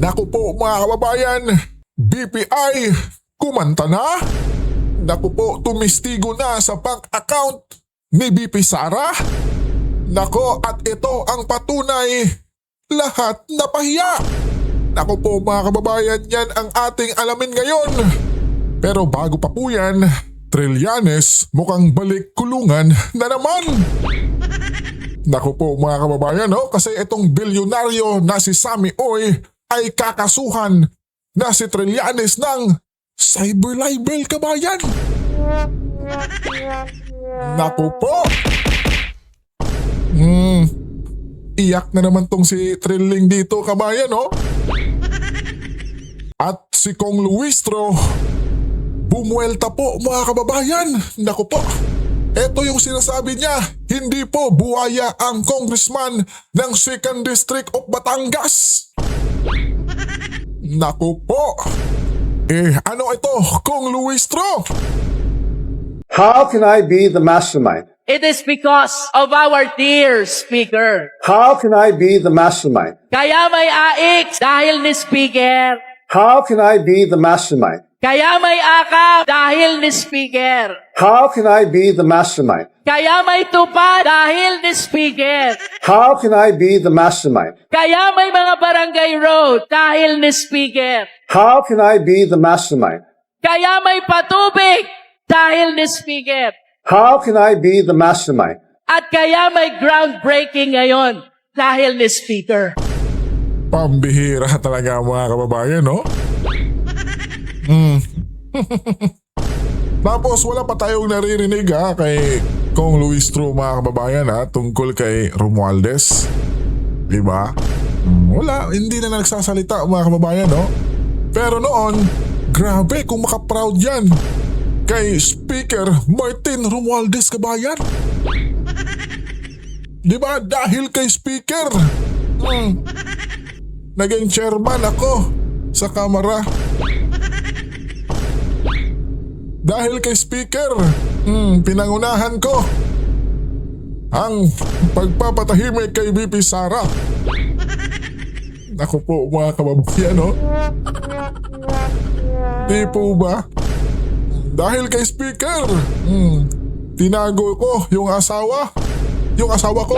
Naku po mga kababayan, BPI, kumanta na? Naku po, tumistigo na sa bank account ni BP Sara? Nako, at ito ang patunay, lahat napahiya. Naku po mga kababayan, yan ang ating alamin ngayon. Pero bago pa po yan, Trillanes mukhang balik kulungan na naman. Naku po mga kababayan, no? Kasi itong bilyonaryo na si Sammy Oy ay kakasuhan na si Trillanes ng cyber libel, kabayan. Naku po. Iyak na naman tong si Trilling dito, kabayan, no? At si Kong Luistro, bumuelta po mga kababayan. Naku po. Ito yung sinasabi niya, hindi po buhaya ang congressman ng 2nd District of Batangas. Naku po. Ano ito, Kong Luistro? How can I be the mastermind? It is because of our dear Speaker. How can I be the mastermind? Kaya may AIX dahil ni Speaker. How can I be the mastermind? Kaya may AKAP dahil ni Speaker. How can I be the mastermind? Kaya may TUPA dahil ni Speaker. How can I be the mastermind? Kaya may mga barangay road dahil ni Speaker. How can I be the mastermind? Kaya may patubig dahil ni Speaker. How can I be the mastermind? At kaya may groundbreaking ngayon dahil ni Speaker. Pambihira talaga mga kababayan, no? Tapos wala pa tayong naririnig kay Kong Luistro mga kababayan tungkol kay Romualdez. Diba? Wala, hindi na nagsasalita mga kababayan, no? Pero noon, grabe kung makaproud yan kay Speaker Martin Romualdez, kabayan. Diba? Dahil kay Speaker, naging chairman ako sa Kamara. Dahil kay Speaker, pinangunahan ko ang pagpapatahimik kay BP Sara. Naku po mga kababayan, no? Di po ba? Dahil kay Speaker, tinago ko yung asawa ko.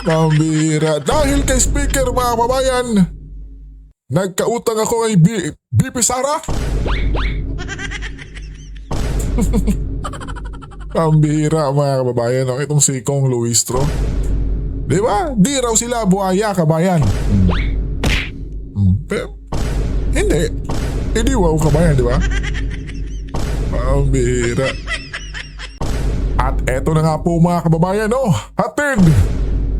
Pambira. Dahil kay Speaker mga kababayan, nagkautang ako kay BP Sara. Pambira mga kababayan, no? Itong si Kong Luistro. Diba? Di raw sila buhaya, kabayan. Pero, hindi wow, kabayan, diba? Pambira. At eto na nga po mga kababayan, no? Hatid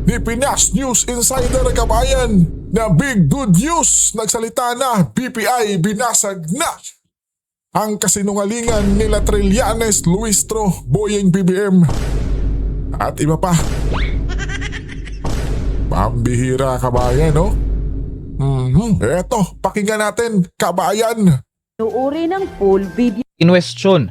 ni Pinas News Insider, kabayan, na big good news. Nagsalita na, BPI binasag na ang kasinungalingan nila Trillanes, Luistro, Boyeng BBM at iba pa. Pambihira, kabayan, no? Eto, pakinggan natin, kabayan. Nuuri ng full video. Question.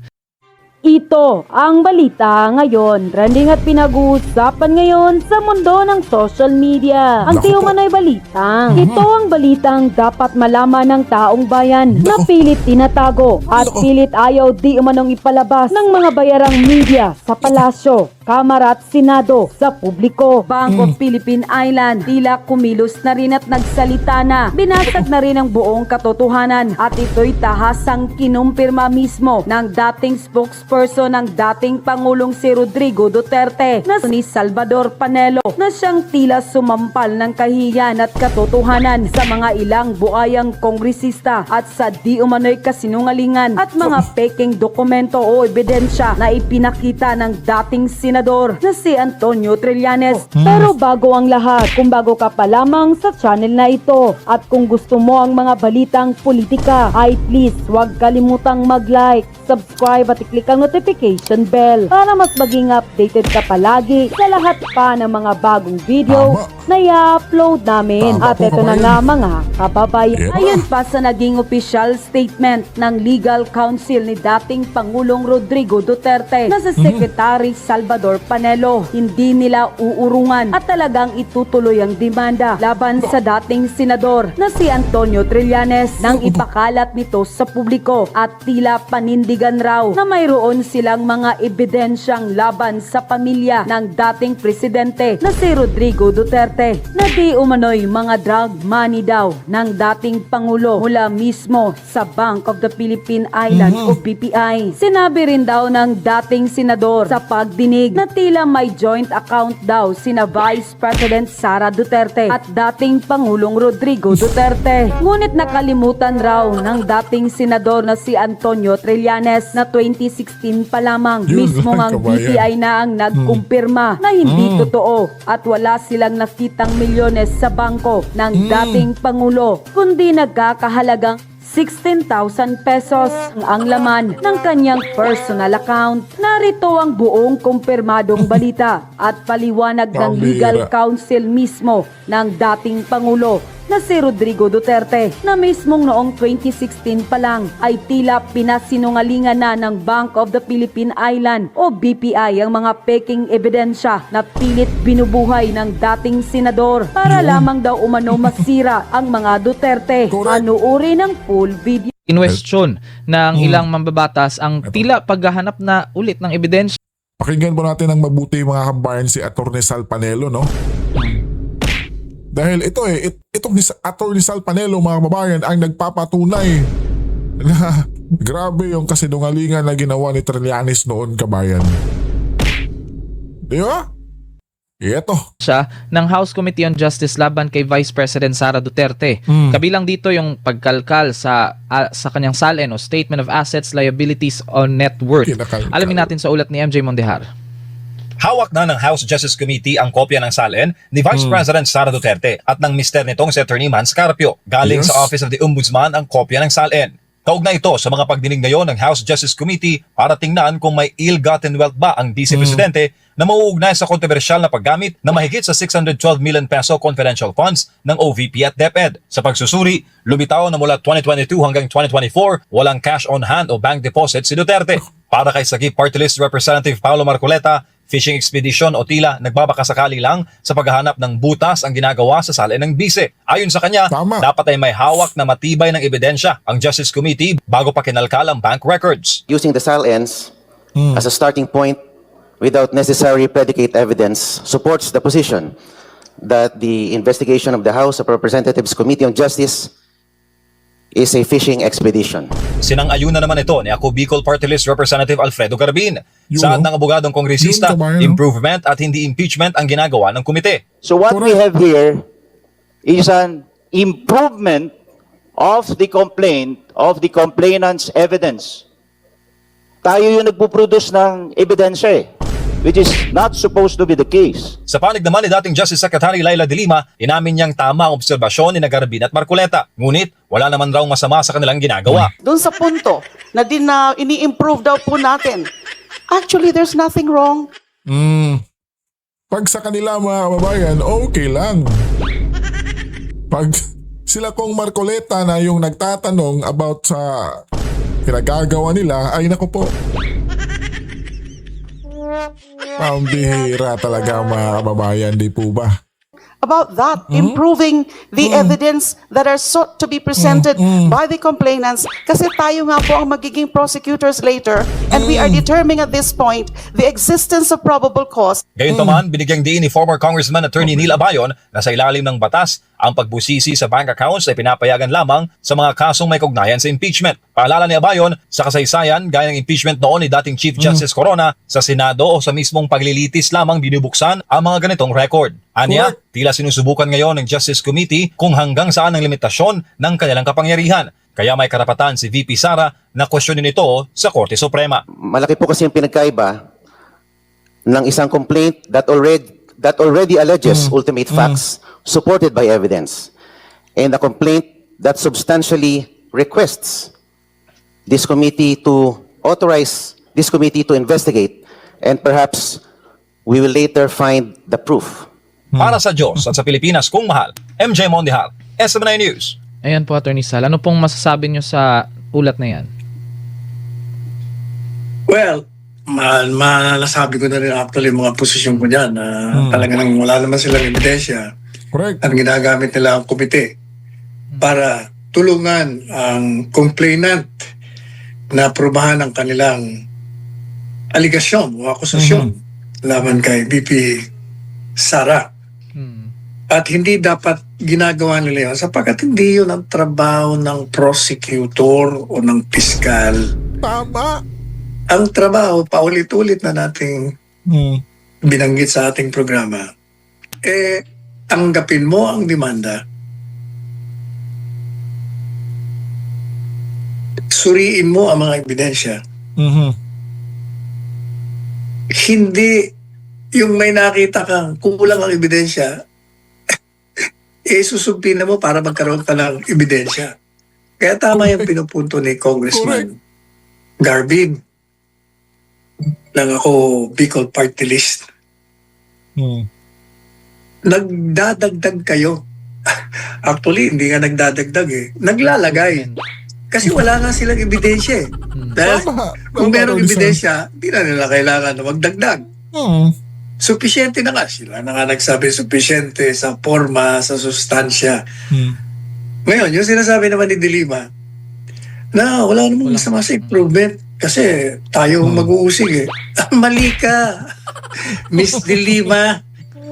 Ito ang balita ngayon. Trending at pinag-uusapan ngayon sa mundo ng social media. Ang Naku po. tiumanay balitang. Ito ang balitang dapat malaman ng taong bayan na pilit tinatago at Naku. pilit ayaw di umanong ipalabas ng mga bayarang media sa palasyo, Kamara at Senado sa publiko. Bank of Philippine Island tila kumilos na rin at nagsalita na. Binasag na rin ang buong katotohanan at ito'y tahasang kinumpirma mismo ng dating spokesperson ng dating Pangulong si Rodrigo Duterte na si Salvador Panelo na siyang tila sumampal ng kahiyan at katotohanan sa mga ilang buayang kongresista at sa di umano'y kasinungalingan at mga peking dokumento o ebidensya na ipinakita ng dating senador na si Antonio Trillanes. Pero bago ang lahat, kung bago ka pa lamang sa channel na ito at kung gusto mo ang mga balitang politika, ay please huwag kalimutang mag-like, subscribe at i-click ang notification bell para mas maging updated ka palagi sa lahat pa ng mga bagong video na i-upload namin. Tama At po, ito na kabayan. nga mga kababayan. Diba? Ayon pa sa naging official statement ng legal counsel ni dating Pangulong Rodrigo Duterte na si Secretary Salvador Senador Panelo. Hindi nila uurungan at talagang itutuloy ang demanda laban sa dating senador na si Antonio Trillanes nang ipakalat nito sa publiko at tila panindigan raw na mayroon silang mga ebidensyang laban sa pamilya ng dating presidente na si Rodrigo Duterte na di umano'y mga drug money daw ng dating Pangulo mula mismo sa Bank of the Philippine Islands o BPI. Sinabi rin daw ng dating senador sa pagdinig na tila may joint account daw sina Vice President Sara Duterte at dating Pangulong Rodrigo Duterte. Ngunit nakalimutan raw ng dating senador na si Antonio Trillanes na 2016 pa lamang Yun mismo lang, ang kabayan. BPI na ang nagkumpirma na hindi totoo at wala silang nakitang milyones sa bangko ng dating Pangulo kundi nagkakahalagang 16,000 pesos ang laman ng kanyang personal account. Narito ang buong kumpirmadong balita at paliwanag ng legal Pambira. counsel mismo ng dating Pangulo na si Rodrigo Duterte na mismong noong 2016 pa lang ay tila pinasinungalingan na ng Bank of the Philippine Islands o BPI ang mga peking ebidensya na pilit binubuhay ng dating senador para lamang daw umano masira ang mga Duterte. Correct. Panuuri ng full video. Inwestiyon ng ilang mambabatas ang tila paghahanap na ulit ng ebidensya Pakinggan po natin ng mabuti mga kabayan si Atty. Sal Panelo, no? Dahil itong Atty. Sal Panelo mga kababayan ang nagpapatunay na grabe yung kasinungalingan na ginawa ni Trillanes noon, kabayan. Di ba? Ito. ng House Committee on Justice laban kay Vice President Sara Duterte. Kabilang dito yung pagkalkal sa kanyang SALN o Statement of Assets, Liabilities on Net Worth. Kinakalkal. Alamin natin sa ulat ni MJ Mondehar. Hawak na ng House Justice Committee ang kopya ng SALN ni Vice President Sara Duterte at ng mister nitong si Attorney Mans Carpio. Galing Yes. sa Office of the Ombudsman ang kopya ng SALN. Kaugnay ito sa mga pagdinig ngayon ng House Justice Committee para tingnan kung may ill-gotten wealth ba ang Vice Presidente na mauugnay sa kontrobersyal na paggamit na mahigit sa 612 million peso confidential funds ng OVP at DepEd. Sa pagsusuri, lumitaw na mula 2022 hanggang 2024, walang cash on hand o bank deposit si Duterte. Para kay Sagip Party List Representative Paulo Marcoleta, fishing expedition o tila nagbabakasakali lang sa paghahanap ng butas ang ginagawa sa SALN ng bise. Ayon sa kanya, Tama. dapat ay may hawak na matibay ng ebidensya ang Justice Committee bago pa kinalkal ang bank records. Using the SALNs as a starting point without necessary predicate evidence supports the position that the investigation of the House of Representatives Committee on Justice is a fishing expedition. Sinang-ayunan naman ito ni Ako Bicol Party List Representative Alfredo Garbin. Yun, Saad no? ng abogadong kongresista, Yun, kabayan, no? improvement at hindi impeachment ang ginagawa ng komite. So what we have here is an improvement of the complainant's evidence. Tayo yung nagpo-produce ng ebidensya which is not supposed to be the case. Sa panig naman ni dating Justice Secretary Laila de Lima, inamin niyang tama ang obserbasyon ni Garbin at Marcoleta. Ngunit wala naman raw masama sa kanilang ginagawa. Doon sa punto na ini-improve daw po natin. Actually, there's nothing wrong. Pag sa kanila mga kababayan, okay lang. Pag sila kong Marcoleta na yung nagtatanong about sa pinagagawa nila, ay naku po. Pambihira talaga mga kababayan, di po ba? About that, improving the evidence that are sought to be presented by the complainants. Kasi tayo nga po ang magiging prosecutors later and we are determining at this point the existence of probable cause. Gayunpaman, binigyang diin ni former Congressman Attorney Neil Abayon na sa ilalim ng batas, ang pagbusisi sa bank accounts ay pinapayagan lamang sa mga kasong may kaugnayan sa impeachment. Paalala ni Abayon, sa kasaysayan, gaya ng impeachment noon ni dating Chief Justice Corona, sa Senado o sa mismong paglilitis lamang binubuksan ang mga ganitong record. Anya, tila sinusubukan ngayon ng Justice Committee kung hanggang saan ang limitasyon ng kanilang kapangyarihan. Kaya may karapatan si VP Sara na questionin ito sa Korte Suprema. Malaki po kasi yung pinagkaiba ng isang complaint that already alleges ultimate facts supported by evidence, and a complaint that substantially requests this committee to authorize this committee to investigate, and perhaps we will later find the proof. Para sa Diyos at sa Pilipinas kung mahal, MJ Mondehar, SMNI News. Ayan po, Attorney Sal. Ano pong masasabi nyo sa ulat na yan? Well, nasabi ko na rin actually mga posisyon ko dyan na talagang wala naman silang ebidensya. Correct. Ang ginagamit nila ang komite para tulungan ang complainant na probahan ang kanilang aligasyon o akusasyon laban kay BP Sara. At hindi dapat ginagawa nila yun sapagkat hindi yun ang trabaho ng prosecutor o ng piskal. Tama. Ang trabaho, paulit-ulit na nating binanggit sa ating programa, tanggapin mo ang demanda, suriin mo ang mga ebidensya. Hindi yung may nakita kang kulang ang ebidensya, susubpina mo para magkaroon ka ng ebidensya. Kaya tama yung pinupunto ni Congressman Garbin ng ako Bicol Party List. Nagdadagdag kayo. Actually, hindi nga nagdadagdag eh. Naglalagay. Kasi wala nga silang ebidensya eh. Dahil kung merong ebidensya, hindi na nila kailangan na magdagdag. Supisyente na nga. Sila na nga nagsabi supisyente sa forma, sa sustansya. Ngayon, yung sinasabi naman ni Dilima, na wala namang masama sa improvement kasi tayo mag-uusig eh. Mali ka. Miss Dilima,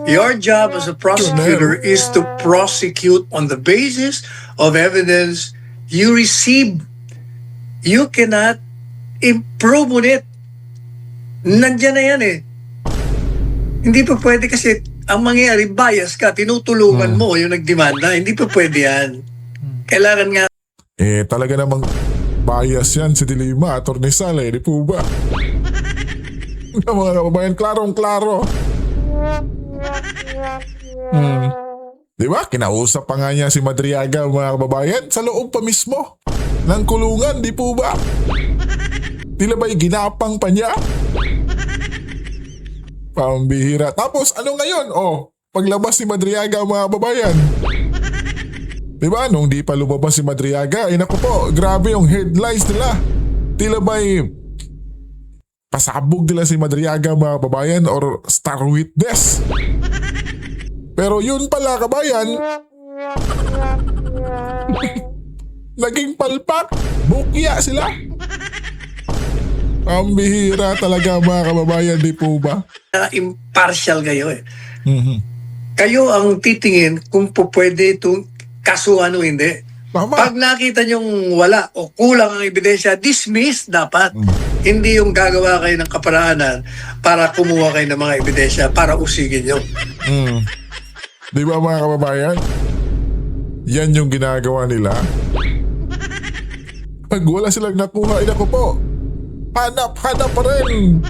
your job as a prosecutor is to prosecute on the basis of evidence you receive. You cannot improve on it. Nandiyan na yan eh. Hindi pa pwede kasi ang mangyayari, bias ka, tinutulungan mo yung nagdemanda. Hindi pa pwede yan. Kailangan nga Talaga namang bias yan si Dilima, Atty. Sala, di po ba? Mga kababayan, klarong-klaro. Di ba? Kinausap pa nga niya si Madriaga, mga kababayan, sa loob pa mismo ng kulungan, di po ba? Tila ba'y ginapang pa niya? Pambihira. Tapos ano ngayon? Paglabas si Madriaga, mga kababayan. Diba? Nung di pa lumabas si Madriaga, naku po, grabe yung headlines nila. Tila ba'y pasabog nila si Madriaga, mga kababayan, or star witness. Pero yun pala, kabayan, naging palpak. Bukya sila. Pambihira talaga, mga kababayan, di po ba? impartial kayo eh. Kayo ang titingin kung pwede itong kasuhan o hindi. Tama. Pag nakita nyong wala o kulang ang ebidensya, dismiss dapat. Hindi yung gagawa kayo ng kaparaanan para kumuha kayo ng mga ebidensya para usigin nyo. Di ba, mga kababayan? Yan yung ginagawa nila. Pag wala silang nakuha, naku po, hanap pa rin.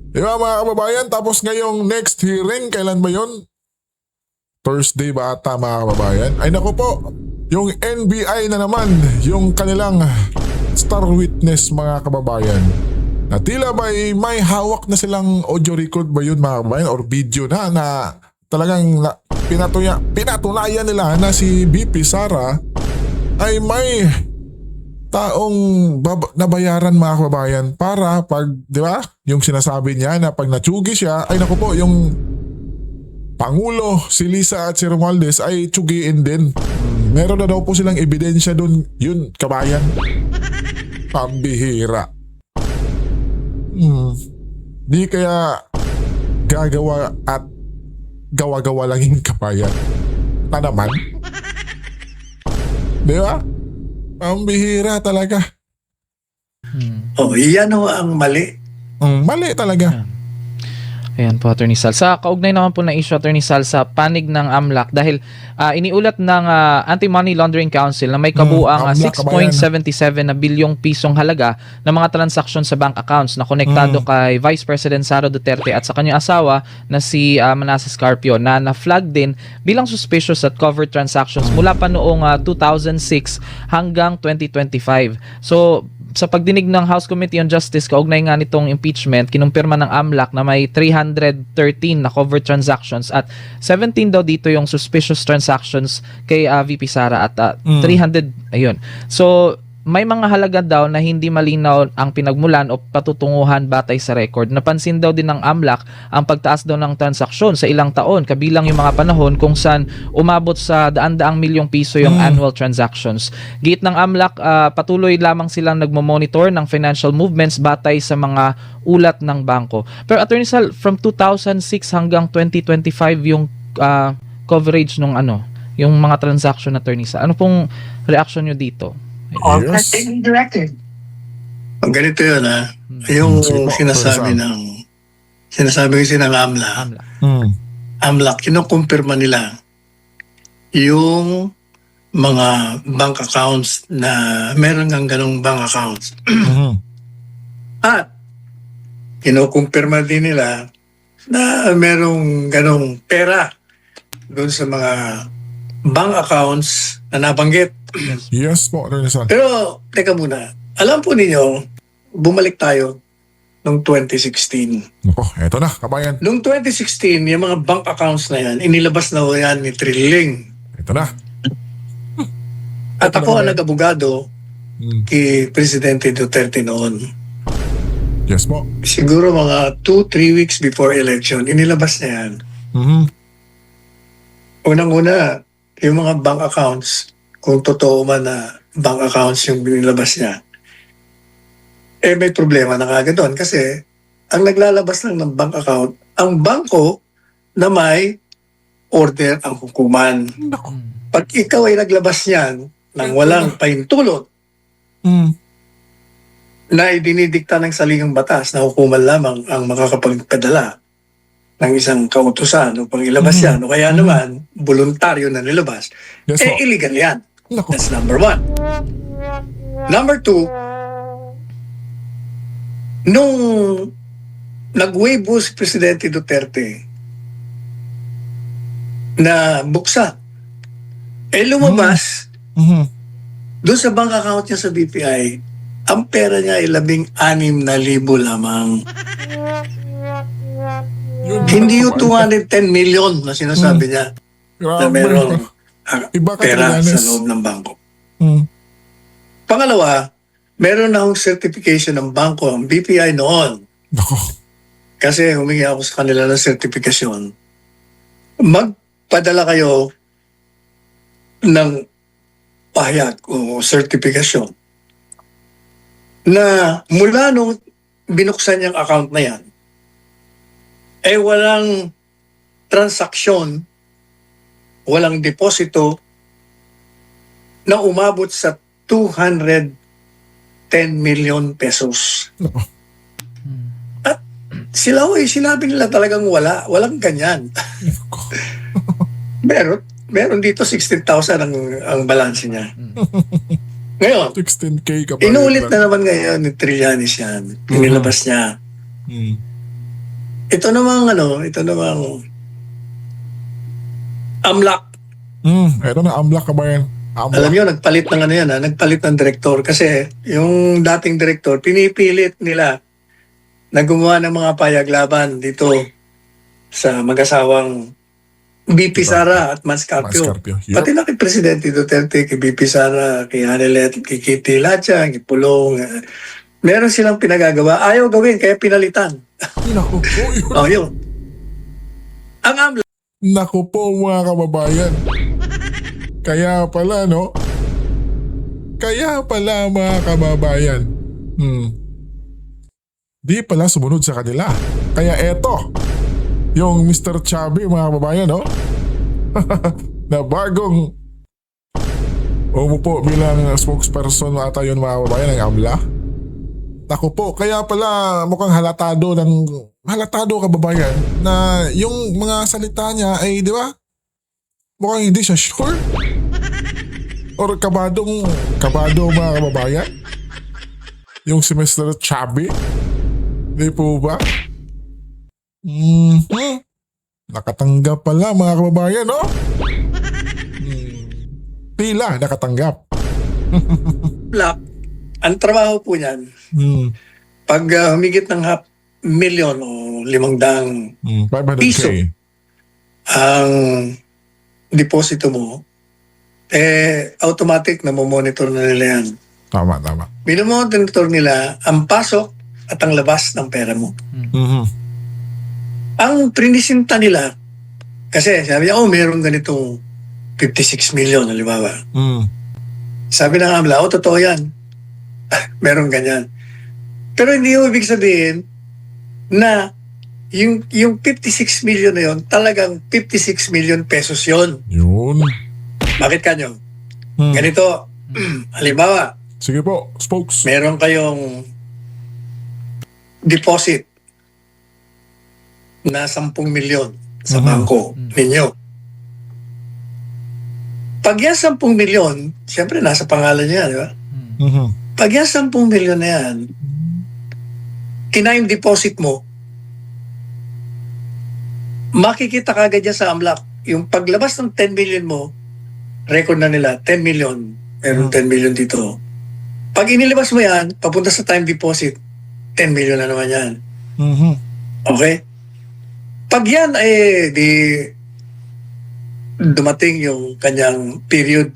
Di ba, mga kababayan? Tapos ngayong next hearing, kailan ba yun? Thursday ba ata, mga kababayan? Ay naku po, yung NBI na naman, yung kanilang star witness, mga kababayan. Na tila ba may hawak na silang audio record ba yun, mga kababayan? Or video na talagang pinatunayan nila na si BP Sara ay may taong nabayaran, mga kababayan, para pag, di ba, yung sinasabi niya na pag natsugi siya, ay naku po, yung Pangulo, si Lisa at si Romualdez ay tsugiin din. Meron na daw po silang ebidensya dun, yun, kabayan. Pambihira. Di kaya gagawa at gawa-gawa lang yung kabayan. Na naman. Di ba? Pambihira talaga. Yan ho ang mali. Mali talaga. Ayan po, Atty. Sal. Sa kaugnay naman po na issue, Atty. Sal, sa panig ng AMLAC, dahil iniulat ng Anti-Money Laundering Council na may kabuang AMLAC, 6.77 na bilyong pisong halaga ng mga transaksyon sa bank accounts na konektado kay Vice President Sara Duterte at sa kanyang asawa na si Manasseh Carpio na na-flag din bilang suspicious at covered transactions mula pa noong 2006 hanggang 2025. So, sa pagdinig ng House Committee on Justice, kaugnay nga nitong impeachment, kinumpirma ng AMLAC na may 313 na covered transactions at 17 daw dito yung suspicious transactions kay VP Sara at 300, ayun. So, may mga halaga daw na hindi malinaw ang pinagmulan o patutunguhan batay sa record. Napansin daw din ng AMLAC ang pagtaas daw ng transaksyon sa ilang taon, kabilang yung mga panahon kung saan umabot sa daan-daang milyong piso yung annual transactions. Giit ng AMLAC, patuloy lamang silang nagmo-monitor ng financial movements batay sa mga ulat ng bangko. Pero Attorney Sal, from 2006 hanggang 2025 yung coverage nung yung mga transaction, Attorney Sal. Ano pong reaction nyo dito? Yes. Ang ganito yun, yung Sige po, sinasabi Sir sinasabi kasi ng AMLA, AMLAC. AMLA, kinukumpirma nila yung mga bank accounts na meron ng ganong bank accounts. At kinukumpirma din nila na merong ganong pera doon sa mga bank accounts na nabanggit. Yes po, Attorney Sal. Pero, teka muna. Alam po ninyo, bumalik tayo noong 2016. Nako, eto na, kabayan. Noong 2016, yung mga bank accounts na yan, inilabas na ho yan ni Trilling. Ito na. At ako ang nag-abogado kay Presidente Duterte noon. Yes po. Siguro mga 2-3 weeks before election, inilabas na yan. Unang-una, yung mga bank accounts, kung totoo man na bank accounts yung binilabas niya, may problema na kagad doon kasi ang naglalabas lang ng bank account, ang bangko na may order ang hukuman. Pag ikaw ay naglabas niyan nang walang pahintulot na idinidikta ng saligang batas na hukuman lamang ang makakapagpadala ng isang kautusan upang ilabas yan, o kaya naman, voluntaryo na nilabas, Yes po. illegal yan. Nako. That's number 1. Number 2, nung nag-wave si Presidente Duterte na buksan, lumabas doon sa bank account niya sa BPI, ang pera niya ay 16,000 lamang. Hindi yung 210 million na sinasabi niya na meron Iba ka pera Trillanes. sa loob ng bangko. Pangalawa, meron na akong certification ng bangko, ang BPI noon. Nako. Kasi humingi ako sa kanila ng certification. Magpadala kayo ng pahayag o certification na mula nung binuksan niyang account na yan, walang transaksyon, walang deposito na umabot sa 210 million pesos. Nako. At sila sinabi nila talagang walang ganyan. meron dito 16,000 ang balance niya. Ngayon, 16K ka pa. inulit na naman ngayon ni Trillanes yan. Inilabas niya. Ito namang AMLAC. Ito na, AMLAC kabayan. Alam niyo, nagpalit ng direktor kasi yung dating direktor, pinipilit nila na gumawa ng mga payaglaban dito sa mag-asawang BP Sara at Manscarpio. Manscarpio, yup. Pati na kay Presidente Duterte, kay BP Sara, kay Hanelet, kay Kitty Latcha, kay Pulong. Meron silang pinagagawa. Ayaw gawin, kaya pinalitan. Nako po, yun. Yun. Ang AMLAC, Nako po mga kababayan. Kaya pala, no? Kaya pala mga kababayan. Di pala sumunod sa kanila. Kaya eto, yung Mr. Chubby mga kababayan, no? Na bagong umupo bilang spokesperson ata yun mga kababayan ng AMLA. Nako po, kaya pala mukhang halatado kababayan na yung mga salita niya ay, di ba? Mukhang hindi siya sure. Or kabado mga kababayan. Yung si Mr. Chubby. Di po ba? Nakatanggap pala mga kababayan, no? Tila nakatanggap. ang trabaho po niyan, pag humigit ng 500,000 o 500 500K. piso ang deposito mo, automatic na monitor na nila yan. Tama. Minomonitor nila ang pasok at ang labas ng pera mo. Mhm. Ang prinisinta nila, kasi sabi niya, meron ganitong 56 million, halimbawa. Mm. Sabi ng AMLA, totoo yan. Meron ganyan. Pero hindi yung ibig sabihin na yung 56 million na yun, talagang 56 million pesos yun. Yun. Bakit kanyo? Hmm. Ganito, halimbawa, Sige po, spokes. meron kayong deposit na 10 milyon sa bangko ninyo. Pag yan 10 milyon, siyempre nasa pangalan niya, di ba? Mhm. Pag yan 10 milyon na yan, time deposit mo, makikita kagad yan sa AMLAC. Yung paglabas ng 10 million mo, record na nila, 10 million. Meron 10 million dito. Pag inilabas mo yan, papunta sa time deposit, 10 million na naman yan. Mhm. Okay? Pag yan di dumating yung kanyang period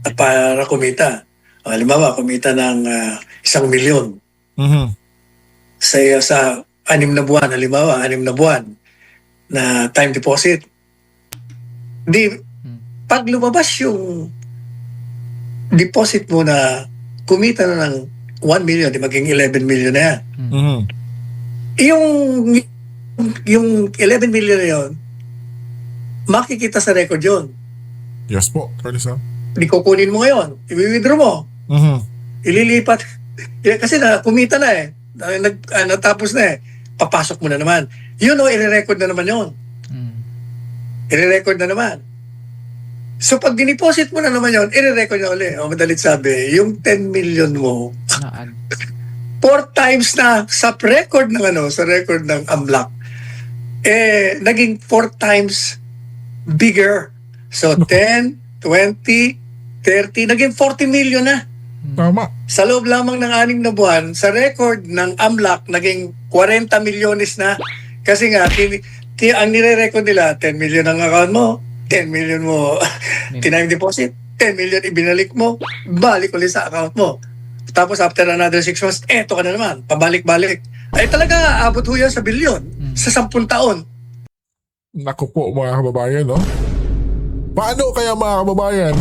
at para kumita. Halimbawa, kumita ng 1 milyon Mhm. sa 6 na buwan, halimbawa, 6 na buwan na time deposit. Pag lumabas yung deposit mo na kumita na ng 1 million, di maging 11 million na yan. Mhm. Yung 11 million na yun, makikita sa record yun. Yes po, Attorney Sam. Hindi kukunin mo ngayon, i-withdraw mo, Mhm. ililipat. Kasi na kumita na natapos na papasok mo na naman. Yun i-record na naman yun. I-record na naman. So pag diniposit mo na naman yun, i-record na ulit. Madalit sabi, yung 10 million mo, 4 times na sa record ng AMLAC, naging 4 times bigger. So 10, 20, 30, naging 40 million na. Tama. Sa loob lamang ng 6 na buwan, sa record ng AMLAC, naging 40 milyones na. Kasi nga, ang nire-record nila, 10 million ang account mo, 10 million mo time deposit, 10 million ibinalik mo, balik ulit sa account mo. Tapos after another 6 months, eto ka na naman, pabalik-balik. Ay talaga, abot ho yan sa bilyon, sa 10 taon. Naku po mga kababayan, no? Paano kaya mga kababayan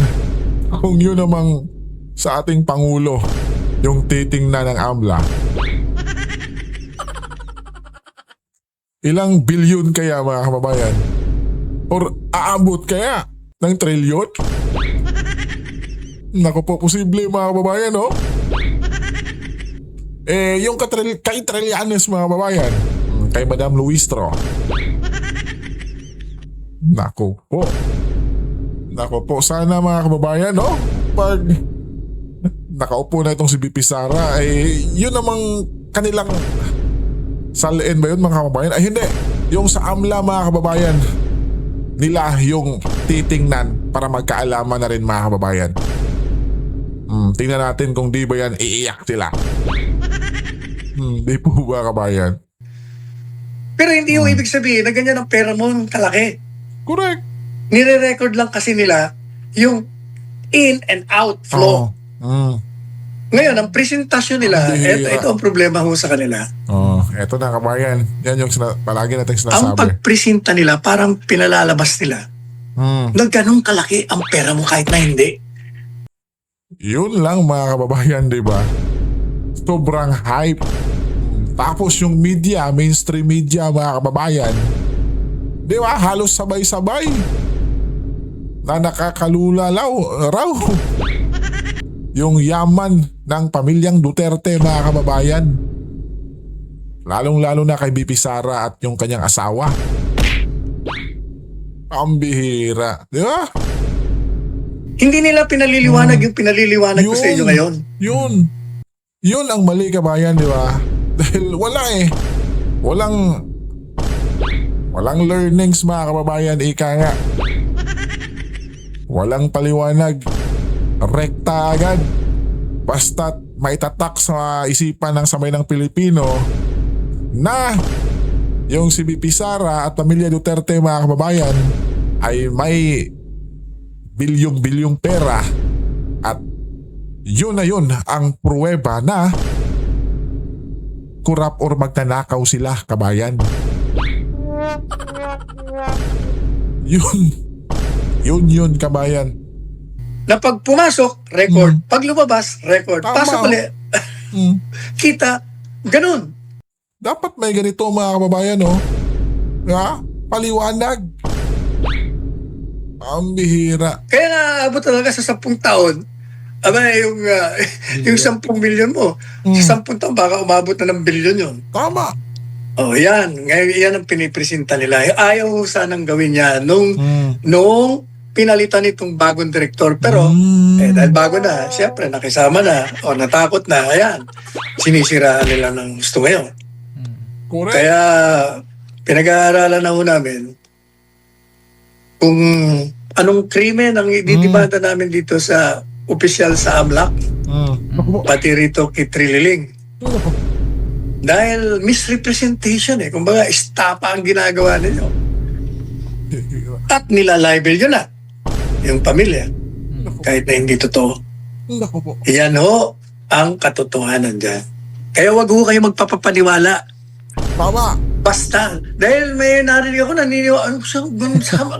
kung yun namang sa ating Pangulo yung titingnan ng AMLA? Ilang bilyon kaya mga kababayan? Or aabot kaya ng trilyon? Naku po, posible mga kababayan, no? Yung kay Trillanes mga kababayan, kay Madam Luistro. Naku po, sana mga kababayan, no? Pag nakaupo na itong si BP Sara, yun namang kanilang salin ba yun mga kababayan? Ay hindi, yung sa AMLA mga kababayan, nila yung titingnan para magkaalaman na rin mga kababayan. Tingnan natin kung di ba yan iiyak sila. Di po ba kababayan? Pero hindi yung ibig sabihin na ganyan ang pera mo kalaki. Correct. Nire-record lang kasi nila yung in and out flow. Ngayon, ang presentasyon nila, ito ang problema ho sa kanila. Eto na kabayan. Yan yung palagi natin sinasabi. Ang pagpresenta nila, parang pinalalabas nila na ganun kalaki ang pera mo kahit na hindi. Yun lang mga kababayan, di ba? Sobrang hype. Tapos yung media, mainstream media mga kababayan, di ba? Halos sabay-sabay na nakakalula raw yung yaman ng pamilyang Duterte mga kababayan. Lalong-lalo na kay BP Sara at yung kanyang asawa. Pambihira, di ba? Hindi nila pinaliliwanag yung pinaliliwanag ko sa inyo ngayon. Yun ang mali kabayan, di ba? Dahil walang learnings mga kababayan, ika nga. Walang paliwanag. Rekta agad. Basta't maitatak sa isipan ng samay ng Pilipino na yung si BP Sara at pamilya Duterte mga kababayan ay may bilyong-bilyong pera at yun na yun ang pruweba na kurap or magnanakaw sila, kabayan. Yun, kabayan. Na pag pumasok, record. Pag lumabas, record. Tama. Pasok ulit. Kita. Ganun. Dapat may ganito mga kababayan, no? Ha? Paliwanag. Ang bihira. Kaya nga, abot talaga sa 10 taon. Aba, yung 10 milyon mo, sa 10 taon, baka umabot na ng bilyon yun. Tama. Oh, yan. Ngayon, yan ang pinipresenta nila. Ayaw sanang gawin yan nung pinalitan itong bagong direktor. Pero, dahil bago na, siyempre, nakisama na, o natakot na, ayan, sinisiraan nila ng gusto ngayon. Correct. Kaya, pinag-aaralan na ho namin kung anong krimen ang ididibanda namin dito sa opisyal sa AMLAC, pati rito kay Trililing. Dahil misrepresentation kumbaga istapa ang ginagawa ninyo. At nilalibel yun na yung pamilya. Kahit na hindi totoo. Naku po. Yan ho ang katotohanan dyan. Kaya wag ho kayo magpapapaniwala. Tama. Basta. Dahil may narinig ako, naniniwala.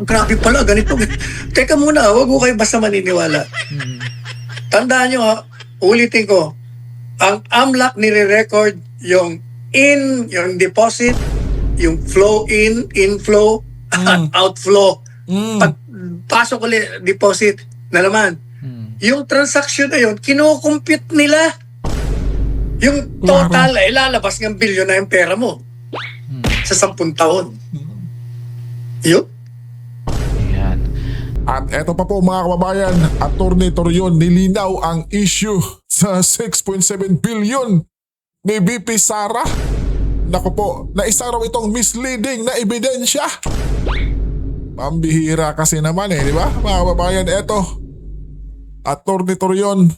Grabe pala, ganito. Teka muna, wag ho kayo basta maniniwala. Tandaan nyo ulitin ko, ang AMLAC nire-record yung yung deposit, yung flow inflow, outflow. Pag pasok ulit, deposit na naman. Yung transaction na yun, kinocompute nila. Yung total, lalabas ng bilyon na yung pera mo sa 10 taon. Yun. Ayan. At eto pa po mga kababayan, Attorney Torion, nilinaw ang issue sa 6.7 billion ni VP Sara. Naku po, na isa raw itong misleading na ebidensya. Pambihira kasi naman di ba? Mga kababayan, eto. Attorney Torion,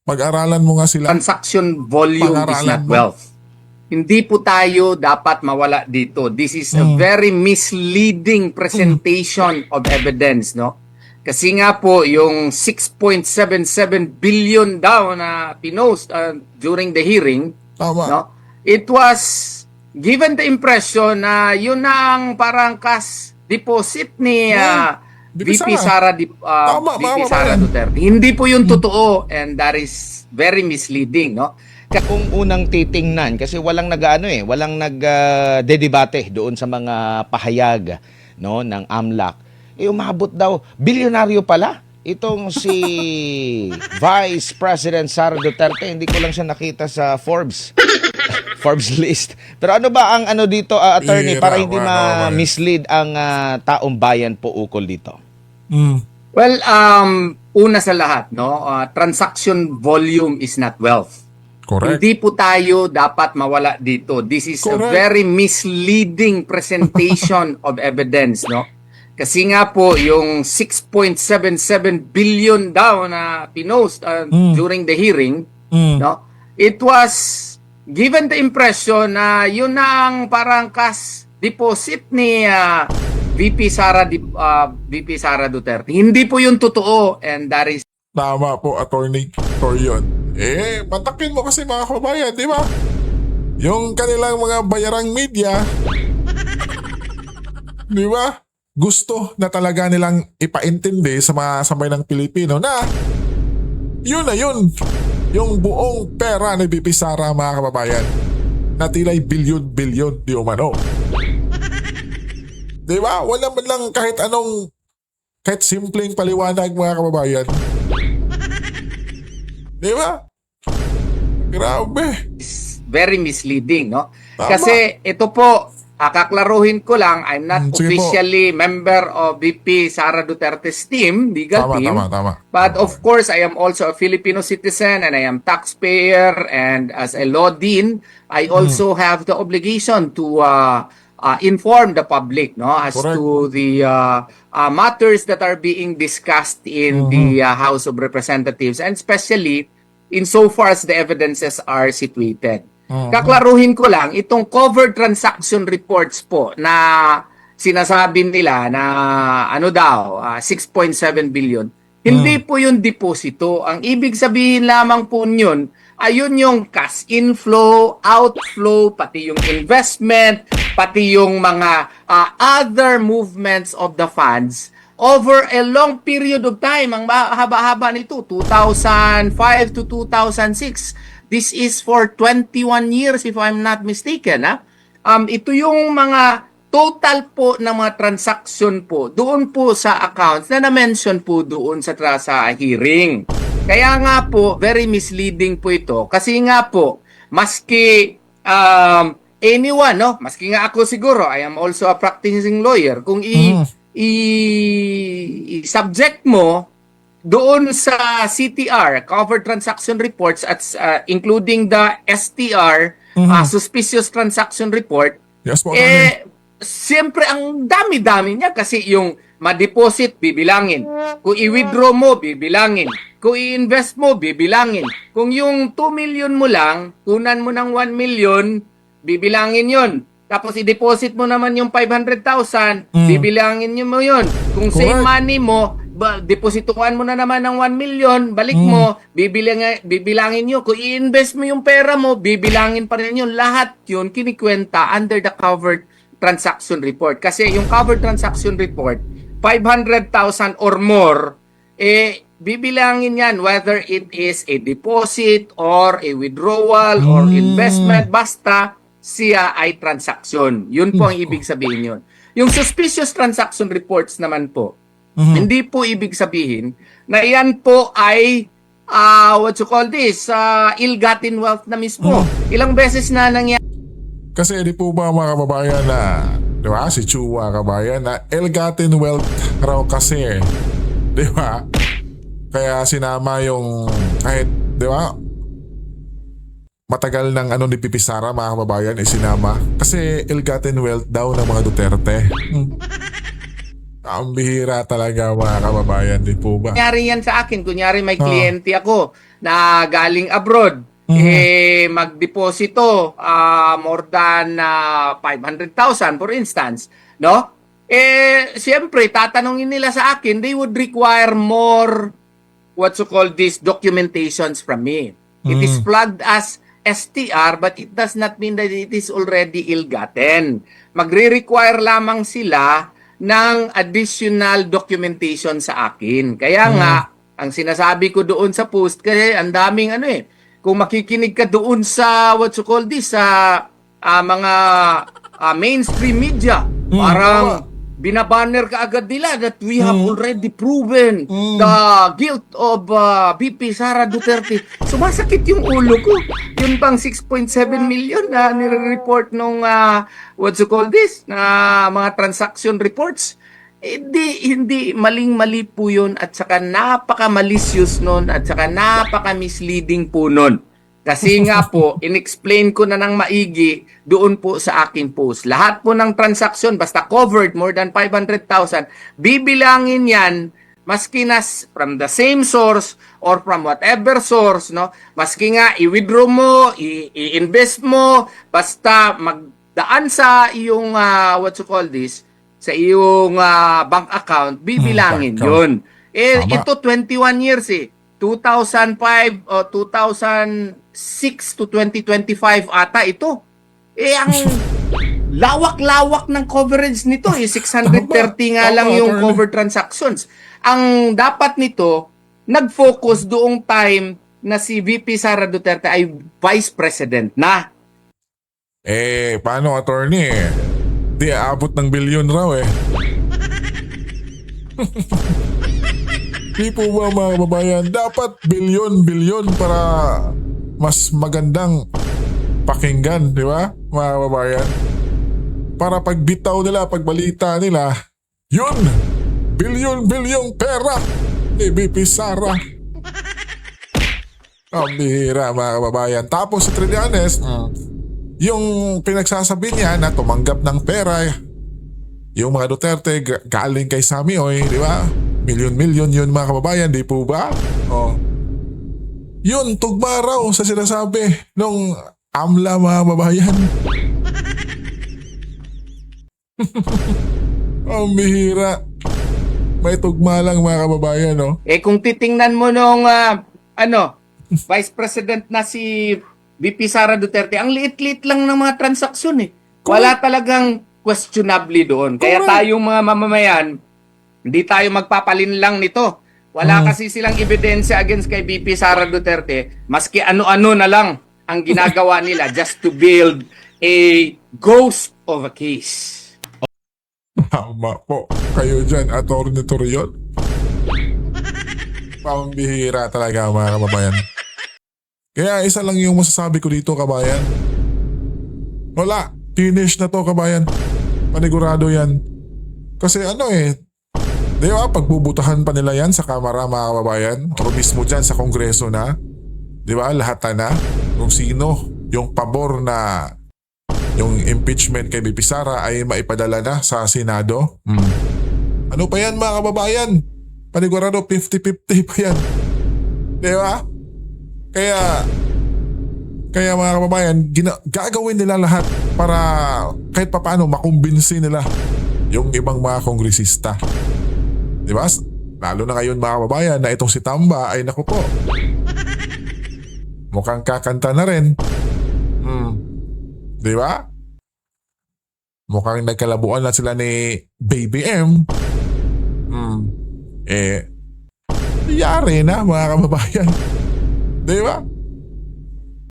pag-aralan mo nga sila. Transaction volume is Pag-aralan not mo. wealth. Hindi po tayo dapat mawala dito. This is a very misleading presentation of evidence, no? Kasi nga po, yung 6.77 billion daw na pinost during the hearing, Tama. no? It was given the impression na yun na ang parang cash deposit ni VP Sara Tama, VP tama Sara yan. Duterte. Hindi po yun totoo, and that is very misleading, no? Kung unang titingnan kasi walang walang nagdedebate doon sa mga pahayag no ng AMLAC. Umabot daw bilyonaryo pala itong si Vice President Sara Duterte. Hindi ko lang siya nakita sa Forbes list. Pero ano ba ang dito attorney para hindi ma-mislead ang taong bayan po ukol dito? Well, una sa lahat, no, transaction volume is not wealth. Correct. Hindi po tayo dapat mawala dito. This is a Correct. very misleading presentation of evidence, no? Kasi nga po, yung 6.77 billion daw na pinost during the hearing, no? It was given the impression na yun na ang parang cash deposit ni VP Sara Duterte. Hindi po yun totoo, and that is Tama po, Attorney Torion. Patakin mo kasi mga kababayan, di ba? Yung kanilang mga bayarang media, di ba? Gusto na talaga nilang ipaintindi sa mga sambayanang Pilipino na yun na yun. Yung buong pera ni VP Sara, mga kababayan, na tila'y bilyon-bilyon di umano. Di ba? Wala man lang kahit simpleng paliwanag, mga kababayan. Di ba? Grabe. very misleading, no? Tama. Kasi ito po, kaklaruhin ko lang, I'm not Sige po. officially member of VP Sara Duterte's team, legal team. Tama. But of course, I am also a Filipino citizen and I am taxpayer, and as a law dean, I also have the obligation to inform the public, no, as Correct. to the matters that are being discussed in the House of Representatives, and especially insofar as the evidences are situated. Kaklaruhin ko lang, itong covered transaction reports po na sinasabi nila na 6.7 billion, Hindi po yung deposito. Ang ibig sabihin lamang po yun, ayun yung cash inflow, outflow, pati yung investment, pati yung mga other movements of the funds over a long period of time. Ang haba-haba nito, 2005 to 2006. This is for 21 years if I'm not mistaken. Ito yung mga total po ng mga transaction po doon po sa accounts na na-mention po doon sa hearing. Kaya nga po, very misleading po ito. Kasi nga po, maski anyone, no? Maski nga ako siguro, I am also a practicing lawyer. Kung i-subject mo doon sa CTR, Covered Transaction Reports, at including the STR, Suspicious Transaction Report, Yes po, siyempre ang dami-dami niya kasi yung ma-deposit, bibilangin. Kung i-withdraw mo, bibilangin. Kung i-invest mo, bibilangin. Kung yung 2 million mo lang, kunan mo ng 1 million, bibilangin yon. Tapos i-deposit mo naman yung 500,000, bibilangin mo yon. Kung same money mo, deposituhan mo na naman ng 1 million, balik mo, bibilangin nyo. Kung i-invest mo yung pera mo, bibilangin pa rin yun. Lahat yun kinikwenta under the Covered Transaction Report. Kasi yung Covered Transaction Report, 500,000 or more, bibilangin yan whether it is a deposit or a withdrawal or investment, basta siya ay transaction. Yun po ang ibig sabihin yun. Yung Suspicious Transaction Reports naman po, hindi po ibig sabihin na yan po ay ill-gotten wealth na mismo. Ilang beses na nangyari. Kasi di po ba mga kababayan na, di ba, si Chua kabayan na ill-gotten wealth raw kasi, di ba? Kaya sinama yung kahit, di ba, matagal ng ni Pipi Sara mga kababayan sinama. Kasi ill-gotten wealth daw ng mga Duterte. Ang bihira talaga mga kababayan, di po ba? Kunyari yan sa akin, kunyari may kliyente ako na galing abroad, magdeposito more than 500,000 for instance, no? Siyempre, tatanungin nila sa akin, they would require more documentations from me. It is flagged as STR, but it does not mean that it is already ill-gotten. Magre-require lamang sila ng additional documentation sa akin. Kaya nga, ang sinasabi ko doon sa post, kasi ang daming kung makikinig ka doon sa sa mga mainstream media, parang binabanner ka agad nila that we have already proven the guilt of VP Sara Duterte. Sumasakit yung ulo ko. Yun pang 6.7 million na nire-report nung na mga transaction reports. Hindi maling-mali po yun at saka napaka-malicious nun at saka napaka-misleading po nun. Kasi nga po, in-explain ko na ng maigi doon po sa aking post. Lahat po ng transaction, basta covered more than 500,000, bibilangin yan maski na from the same source or from whatever source, no? Maski nga i-withdraw mo, i-invest mo, basta magdaan sa iyong sa iyong bank account, bibilangin yun. Ito 21 years 2005 o 2006 to 2025 ata ito. Ang lawak-lawak ng coverage nito 630 nga lang yung covered transactions. Ang dapat nito, nag-focus doong time na si VP Sara Duterte ay Vice President na. Paano attorney? Di aabot ng bilyon raw Di po ba mga kababayan? Dapat bilyon para mas magandang pakinggan, di ba mga kababayan? Para pagbitaw nila, pagbalita nila, yun! Bilyon pera ni VP Sara. Ang bihira mga kababayan. Tapos si Trillanes, yung pinagsasabi niya na tumanggap ng pera, yung mga Duterte galing kay Sammy Oy, di ba? Milyon yun mga kababayan, di po ba? Yun, tugma raw sa sinasabi nung AMLA mga kababayan. Ang bihira. May tugma lang mga kababayan, no? Eh kung titingnan mo nung Vice President na si VP Sara Duterte, ang liit-liit lang ng mga transaksyon eh. Wala talagang questionably doon. Kaya tayong mga mamamayan, hindi tayo magpapalinlang nito. Wala kasi silang ebidensya against kay VP Sara Duterte, maski ano-ano na lang ang ginagawa nila just to build a ghost of a case. Tama po. Kayo dyan, Atty. Torion. Pambihira talaga mga kababayan. Kaya isa lang yung masasabi ko dito, kabayan. Wala. Finish na to, kabayan. Panigurado yan. Kasi di ba, pagbubutahan pa nila yan sa Kamara, mga kababayan. O mismo dyan sa Kongreso na. Di ba, lahat na. Kung sino yung pabor na yung impeachment kay BP Sara ay maipadala na sa Senado. Ano pa yan, mga kababayan? Panigurado 50-50 pa yan. Di ba? Kaya mga kababayan, gagawin nila lahat para kahit papaano makumbinsi nila yung ibang mga kongresista. Di ba? Lalo na ngayon mga kababayan na itong si Tamba ay naku po. Mukhang kakanta na rin. Di ba? Mukhang nagkalabuan na sila ni Baby M. Yari na mga kababayan. Di ba?